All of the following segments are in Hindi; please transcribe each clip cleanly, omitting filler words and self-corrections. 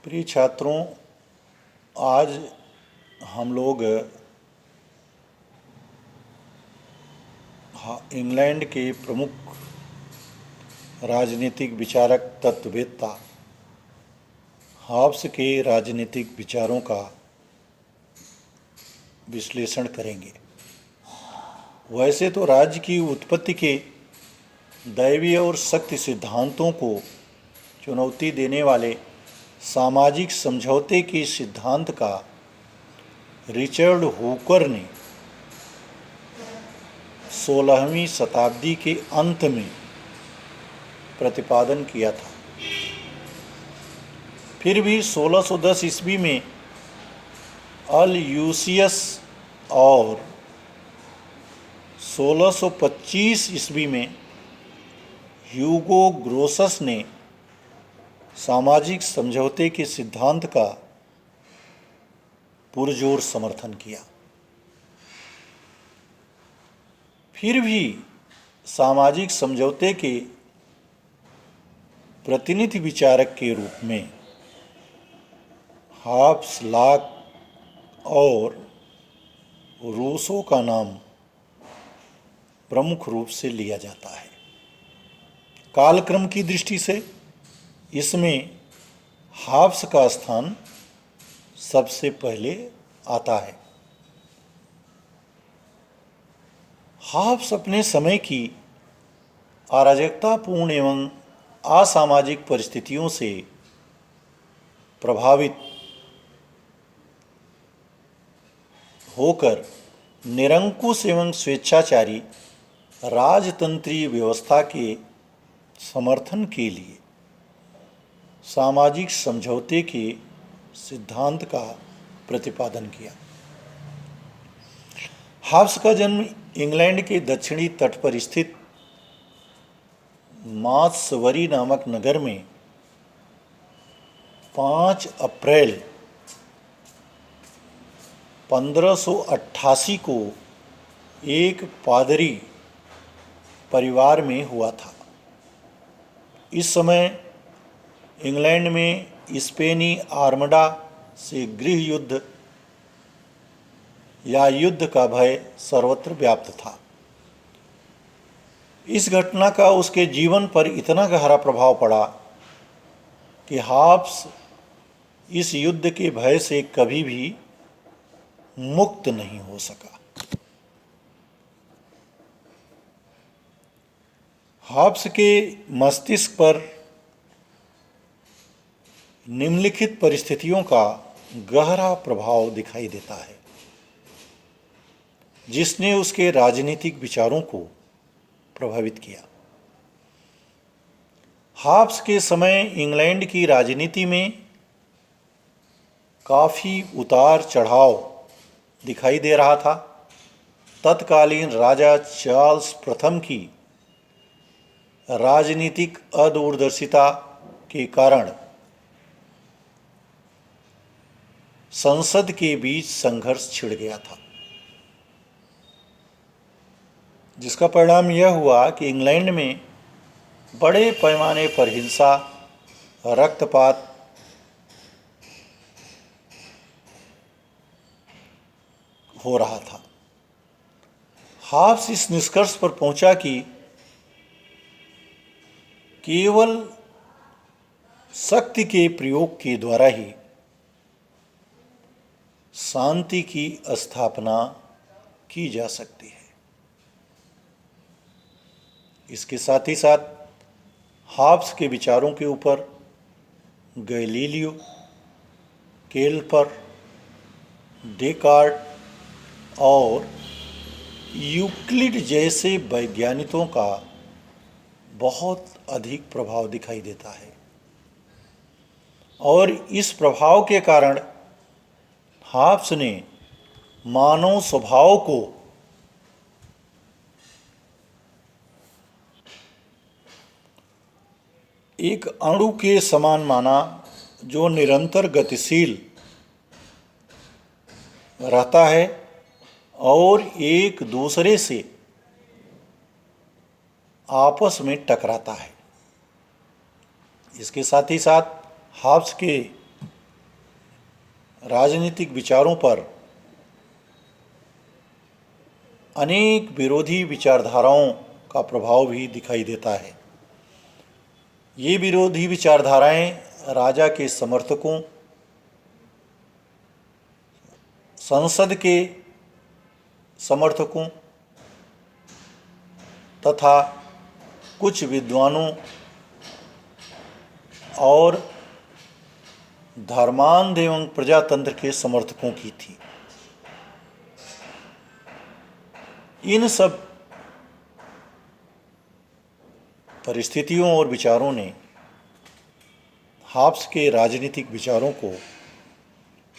प्रिय छात्रों, आज हम लोग इंग्लैंड के प्रमुख राजनीतिक विचारक तत्ववेत्ता हॉब्स के राजनीतिक विचारों का विश्लेषण करेंगे। वैसे तो राज्य की उत्पत्ति के दैवीय और शक्ति सिद्धांतों को चुनौती देने वाले सामाजिक समझौते के सिद्धांत का रिचर्ड हुकर ने 16वीं शताब्दी के अंत में प्रतिपादन किया था। फिर भी 1610 ईस्वी में अल-यूसियस और 1625 ईस्वी में ह्यूगो ग्रोसस ने सामाजिक समझौते के सिद्धांत का पुरजोर समर्थन किया। फिर भी सामाजिक समझौते के प्रतिनिधि विचारक के रूप में हॉब्स, लॉक और रूसो का नाम प्रमुख रूप से लिया जाता है। कालक्रम की दृष्टि से इसमें हॉब्स का स्थान सबसे पहले आता है। हॉब्स अपने समय की अराजकतापूर्ण एवं असामाजिक परिस्थितियों से प्रभावित होकर निरंकुश एवं स्वेच्छाचारी राजतंत्रीय व्यवस्था के समर्थन के लिए सामाजिक समझौते के सिद्धांत का प्रतिपादन किया। हॉब्स का जन्म इंग्लैंड के दक्षिणी तट पर स्थित मात्सवरी नामक नगर में 5 अप्रैल 1588 को एक पादरी परिवार में हुआ था। इस समय इंग्लैंड में स्पेनी आर्मडा से गृह युद्ध या युद्ध का भय सर्वत्र व्याप्त था। इस घटना का उसके जीवन पर इतना गहरा प्रभाव पड़ा कि हॉब्स इस युद्ध के भय से कभी भी मुक्त नहीं हो सका। हॉब्स के मस्तिष्क पर निम्नलिखित परिस्थितियों का गहरा प्रभाव दिखाई देता है, जिसने उसके राजनीतिक विचारों को प्रभावित किया। हॉब्स के समय इंग्लैंड की राजनीति में काफ़ी उतार चढ़ाव दिखाई दे रहा था। तत्कालीन राजा चार्ल्स प्रथम की राजनीतिक अदूरदर्शिता के कारण संसद के बीच संघर्ष छिड़ गया था, जिसका परिणाम यह हुआ कि इंग्लैंड में बड़े पैमाने पर हिंसा, रक्तपात हो रहा था। हॉब्स इस निष्कर्ष पर पहुंचा कि केवल शक्ति के प्रयोग के द्वारा ही शांति की स्थापना की जा सकती है। इसके साथ ही साथ हॉब्स के विचारों के ऊपर गैलीलियो, केल्पर, डेकार्ट और यूक्लिड जैसे वैज्ञानिकों का बहुत अधिक प्रभाव दिखाई देता है। और इस प्रभाव के कारण हॉब्स ने मानव स्वभाव को एक अणु के समान माना, जो निरंतर गतिशील रहता है और एक दूसरे से आपस में टकराता है। इसके साथ ही साथ हॉब्स के राजनीतिक विचारों पर अनेक विरोधी विचारधाराओं का प्रभाव भी दिखाई देता है। ये विरोधी विचारधाराएं राजा के समर्थकों, संसद के समर्थकों तथा कुछ विद्वानों और धर्मांध एवं प्रजातंत्र के समर्थकों की थी। इन सब परिस्थितियों और विचारों ने हाब्स के राजनीतिक विचारों को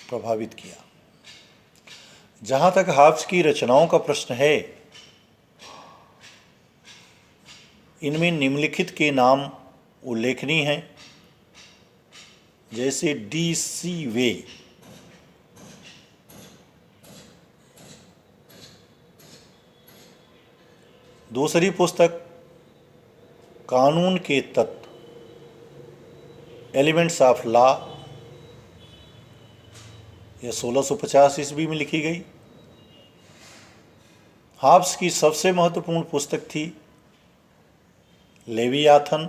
प्रभावित किया। जहाँ तक हाब्स की रचनाओं का प्रश्न है, इनमें निम्नलिखित के नाम उल्लेखनीय हैं, जैसे डी.सी. वे, दूसरी पुस्तक कानून के तत्व, एलिमेंट्स ऑफ लॉ, यह 1650 ईस्वी में लिखी गई। हाब्स की सबसे महत्वपूर्ण पुस्तक थी लेवियाथन,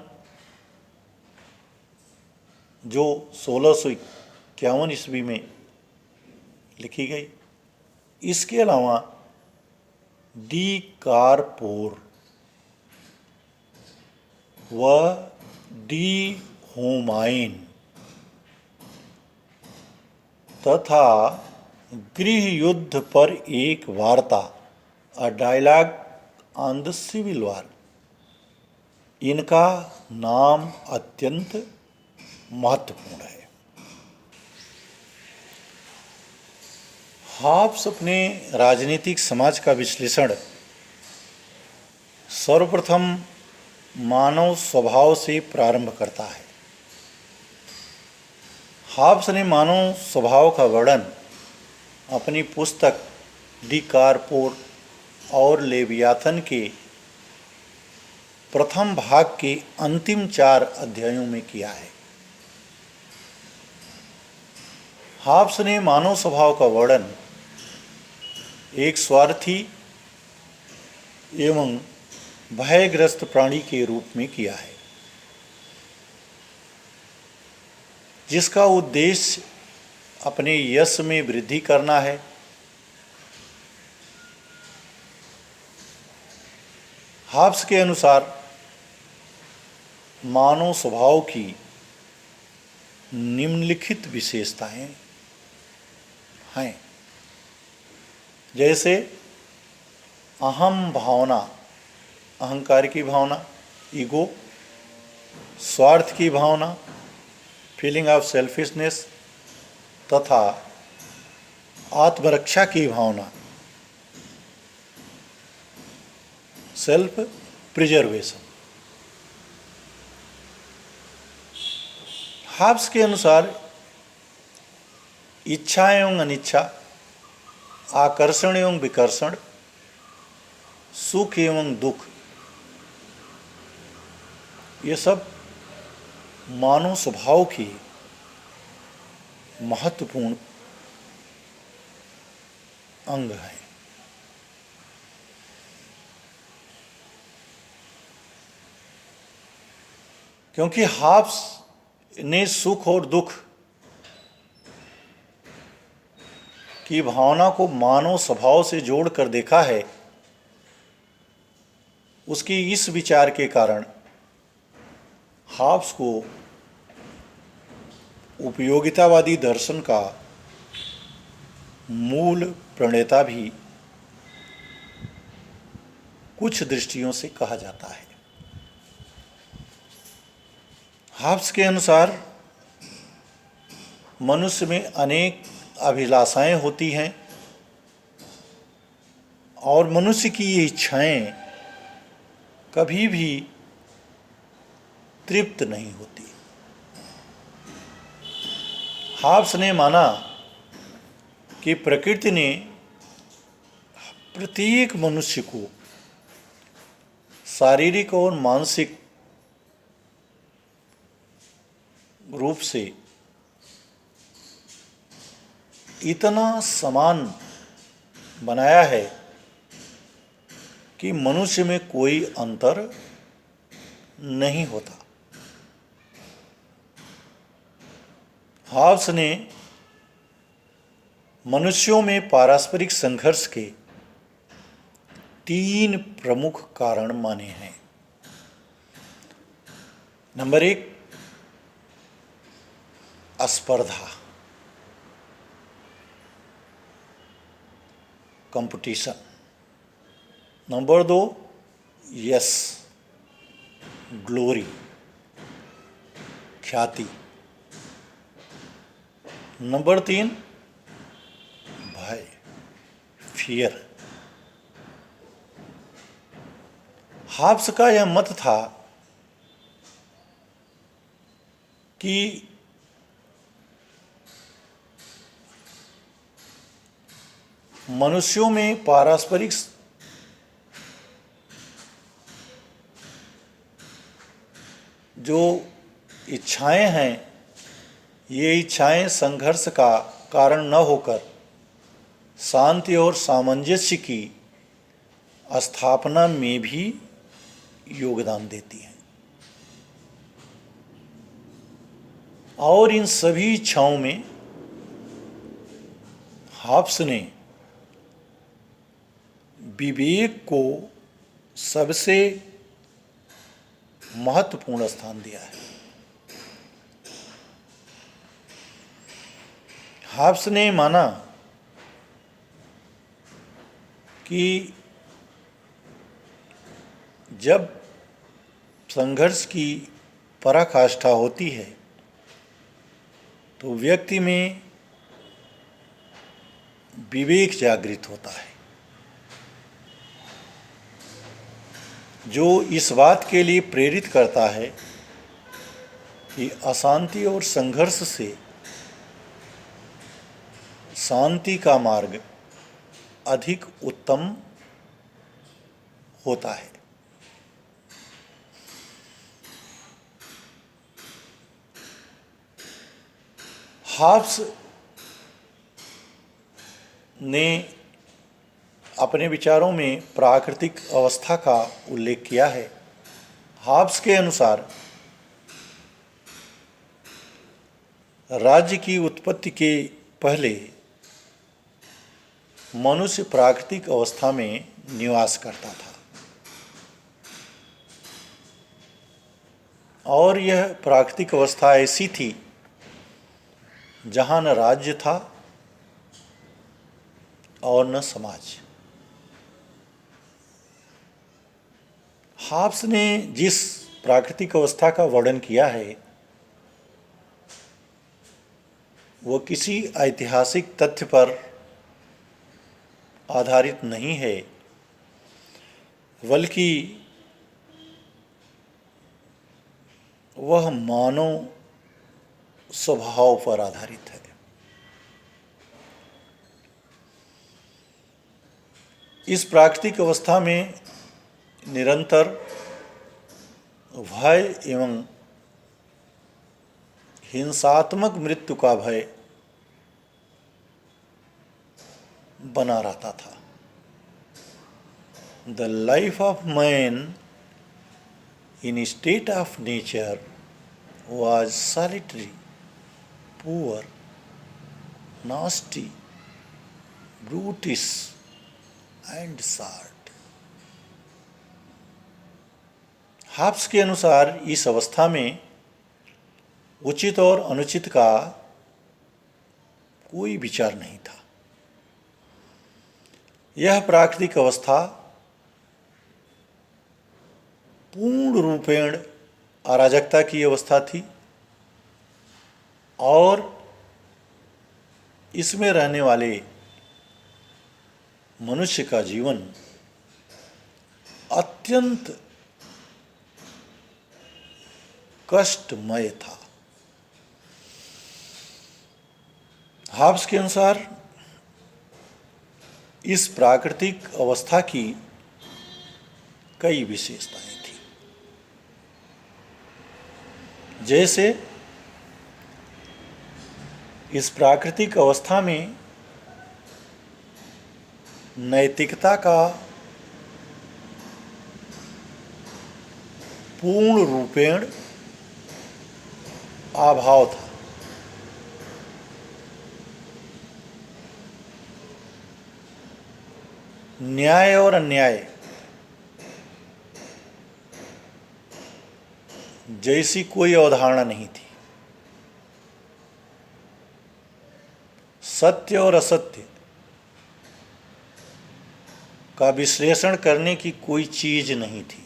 जो 1651 ईस्वी में लिखी गई। इसके अलावा डी कारपोर व डी होमाइन तथा गृह युद्ध पर एक वार्ता, a dialogue on the civil war, इनका नाम अत्यंत महत्वपूर्ण है। हाब्स अपने राजनीतिक समाज का विश्लेषण सर्वप्रथम मानव स्वभाव से प्रारंभ करता है। हाब्स ने मानव स्वभाव का वर्णन अपनी पुस्तक डी कारपोर और लेवियाथन के प्रथम भाग के अंतिम 4 अध्यायों में किया है। हाब्स ने मानव स्वभाव का वर्णन एक स्वार्थी एवं भयग्रस्त प्राणी के रूप में किया है, जिसका उद्देश्य अपने यश में वृद्धि करना है। हाब्स के अनुसार मानव स्वभाव की निम्नलिखित विशेषताएं हैं, जैसे अहम भावना, अहंकार की भावना, ईगो, स्वार्थ की भावना, फीलिंग ऑफ सेल्फिशनेस तथा आत्मरक्षा की भावना, सेल्फ प्रिजर्वेशन। हाब्स के अनुसार इच्छा एवं अनिच्छा, आकर्षण एवं विकर्षण, सुख एवं दुख, ये सब मानव स्वभाव की महत्वपूर्ण अंग हैं। क्योंकि हाब्स ने सुख और दुख की भावना को मानव स्वभाव से जोड़कर देखा है, उसकी इस विचार के कारण हाब्स को उपयोगितावादी दर्शन का मूल प्रणेता भी कुछ दृष्टियों से कहा जाता है। हाब्स के अनुसार मनुष्य में अनेक अभिलाषाएं होती हैं और मनुष्य की ये इच्छाएं कभी भी तृप्त नहीं होती। हाब्स ने माना कि प्रकृति ने प्रत्येक मनुष्य को शारीरिक और मानसिक रूप से इतना समान बनाया है कि मनुष्य में कोई अंतर नहीं होता। हॉब्स ने मनुष्यों में पारस्परिक संघर्ष के 3 प्रमुख कारण माने हैं। नंबर 1, स्पर्धा, कंपटीशन। नंबर 2, यश, ग्लोरी, ख्याति। नंबर 3, भय, फियर। हॉब्स का यह मत था कि मनुष्यों में पारस्परिक जो इच्छाएं हैं, ये इच्छाएं संघर्ष का कारण न होकर शांति और सामंजस्य की स्थापना में भी योगदान देती हैं। और इन सभी इच्छाओं में हॉब्स ने विवेक को सबसे महत्वपूर्ण स्थान दिया है। हॉब्स ने माना कि जब संघर्ष की पराकाष्ठा होती है तो व्यक्ति में विवेक जागृत होता है, जो इस बात के लिए प्रेरित करता है कि अशांति और संघर्ष से शांति का मार्ग अधिक उत्तम होता है। हॉब्स ने अपने विचारों में प्राकृतिक अवस्था का उल्लेख किया है। हॉब्स के अनुसार राज्य की उत्पत्ति के पहले मनुष्य प्राकृतिक अवस्था में निवास करता था और यह प्राकृतिक अवस्था ऐसी थी जहाँ न राज्य था और न समाज। हॉब्स ने जिस प्राकृतिक अवस्था का वर्णन किया है वो किसी ऐतिहासिक तथ्य पर आधारित नहीं है, बल्कि वह मानव स्वभाव पर आधारित है। इस प्राकृतिक अवस्था में निरंतर भय एवं हिंसात्मक मृत्यु का भय बना रहता था। The life of man in state of nature was solitary, poor, nasty, brutish and sad. Hobbes के अनुसार इस अवस्था में उचित और अनुचित का कोई विचार नहीं था। यह प्राकृतिक अवस्था पूर्ण रूपेण अराजकता की अवस्था थी और इसमें रहने वाले मनुष्य का जीवन अत्यंत कष्टमय था। हॉब्स के अनुसार इस प्राकृतिक अवस्था की कई विशेषताएं थी, जैसे इस प्राकृतिक अवस्था में नैतिकता का पूर्ण रूपेण अभाव था। न्याय और अन्याय जैसी कोई अवधारणा नहीं थी। सत्य और असत्य का विश्लेषण करने की कोई चीज नहीं थी।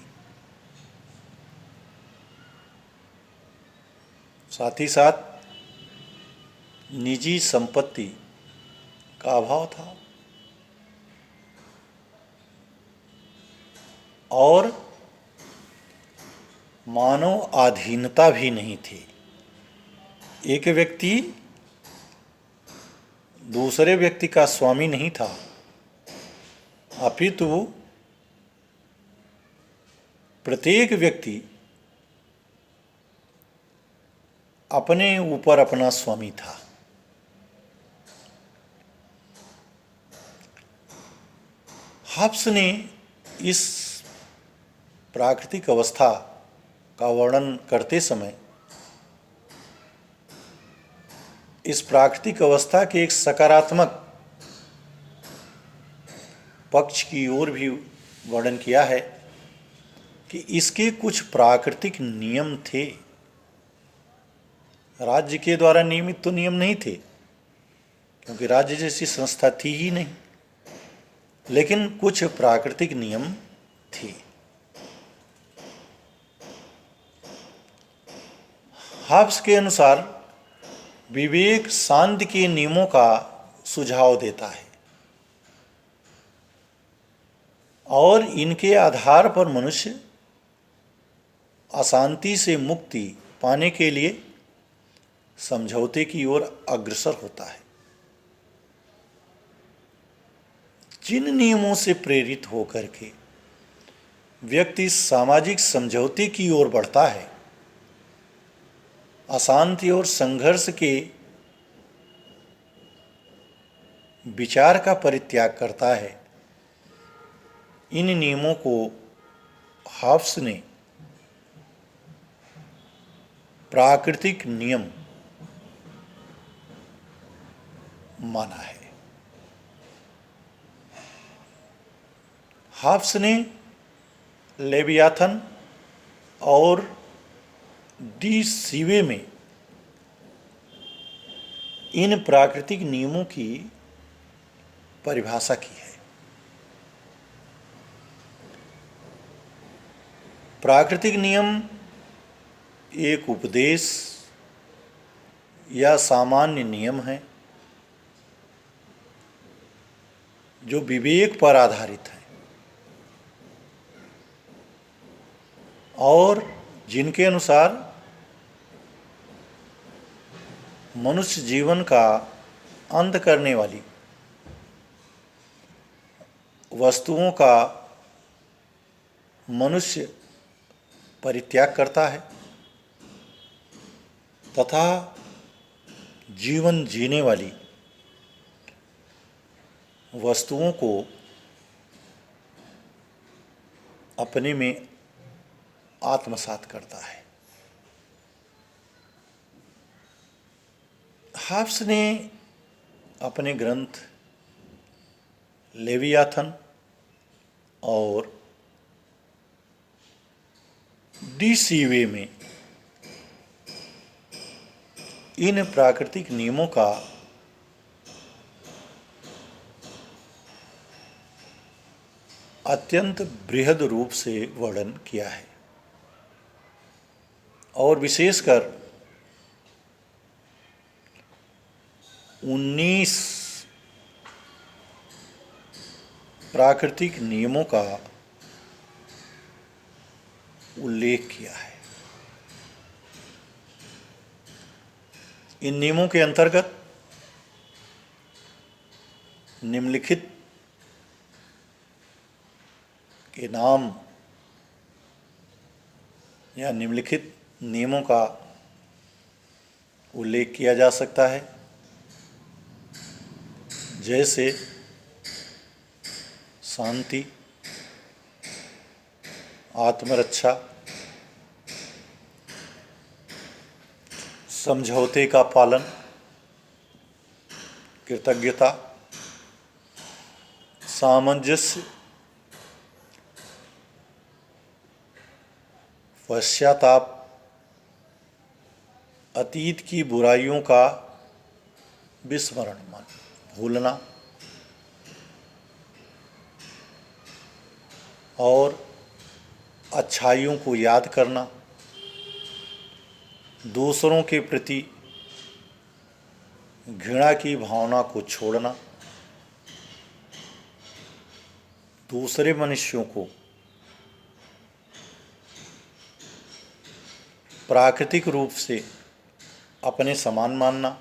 साथ ही साथ निजी संपत्ति का अभाव था और मानव अधीनता भी नहीं थी। एक व्यक्ति दूसरे व्यक्ति का स्वामी नहीं था, अपितु प्रत्येक व्यक्ति अपने ऊपर अपना स्वामी था। हब्स ने इस प्राकृतिक अवस्था का वर्णन करते समय इस प्राकृतिक अवस्था के एक सकारात्मक पक्ष की ओर भी वर्णन किया है कि इसके कुछ प्राकृतिक नियम थे। राज्य के द्वारा नियमित तो नियम नहीं थे, क्योंकि राज्य जैसी संस्था थी ही नहीं, लेकिन कुछ प्राकृतिक नियम थे। हब्स के अनुसार विवेक शांति के नियमों का सुझाव देता है और इनके आधार पर मनुष्य अशांति से मुक्ति पाने के लिए समझौते की ओर अग्रसर होता है। जिन नियमों से प्रेरित होकर के व्यक्ति सामाजिक समझौते की ओर बढ़ता है, अशांति और संघर्ष के विचार का परित्याग करता है, इन नियमों को हब्स ने प्राकृतिक नियम माना है। हब्स ने लेवियाथन और डी सीवे में इन प्राकृतिक नियमों की परिभाषा की है। प्राकृतिक नियम एक उपदेश या सामान्य नियम है जो विवेक पर आधारित है और जिनके अनुसार मनुष्य जीवन का अंत करने वाली वस्तुओं का मनुष्य परित्याग करता है तथा जीवन जीने वाली वस्तुओं को अपने में आत्मसात करता है। हब्स ने अपने ग्रंथ लेवियाथन और डी सीवे में इन प्राकृतिक नियमों का अत्यंत बृहद रूप से वर्णन किया है और विशेषकर 19 प्राकृतिक नियमों का उल्लेख किया है। इन नियमों के अंतर्गत निम्नलिखित के नाम या निम्नलिखित नियमों का उल्लेख किया जा सकता है, जैसे शांति, आत्मरक्षा, समझौते का पालन, कृतज्ञता, सामंजस्य, पश्चाताप, अतीत की बुराइयों का विस्मरण, मान भूलना, और अच्छाइयों को याद करना, दूसरों के प्रति घृणा की भावना को छोड़ना, दूसरे मनुष्यों को प्राकृतिक रूप से अपने समान मानना,